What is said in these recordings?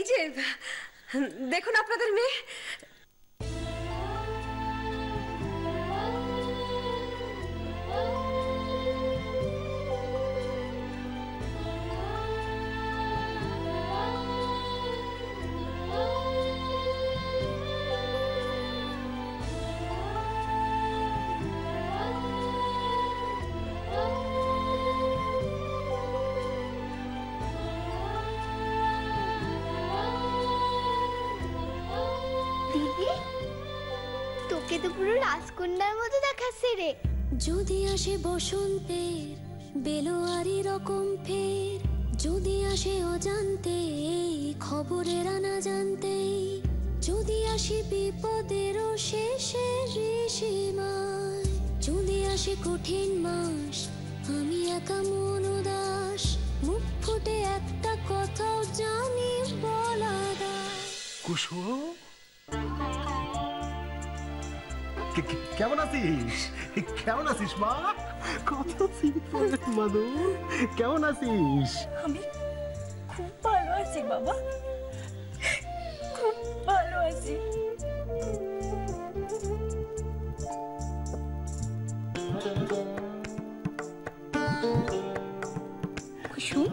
এই যে দেখুন আপনাদের মেয়ে। তোকে তো পুরো রাজকন্যার মতো দেখাচ্ছে রে। যদি আসে বসন্তের বেলোয়ারি রকম ফের, যদি আসে অজান্তে খবরের আনা জানতে, যদি আসে বিপদেরও শেষের সীমায়, যদি আসে কঠিন মাস আমি একা মন উদাস, মুখ ফুটে একটা কথাও জানি বলা দায়। কুসুম, কেমন আছিস? কেমন আছিস মা? কত সিম্পল মধু, কেমন আছিস? আমি খুব ভালো আছি বাবা, খুব ভালো আছি। কুসুম,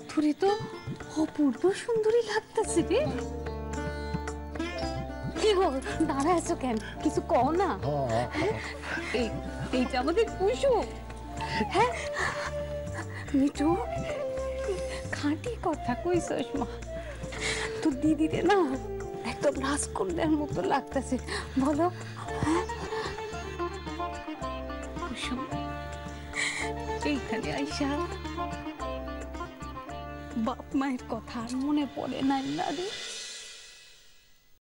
তোরে তো অপূর্ব সুন্দরী লাগতেছে রে। কি গো, দাঁড়ায় আছো কেন? কিছু কও না। এইটা আমাদের কুসুম। হ্যাঁ মিঠু, খাঁটি কথা কইছস মা। তোর দিদিরে না একদম রাজকন্যার মতো লাগতেছে, বলো? কুসুম, এইখানে আইসা বাপ মায়ের কথা আর মনে পড়ে নাই না রে?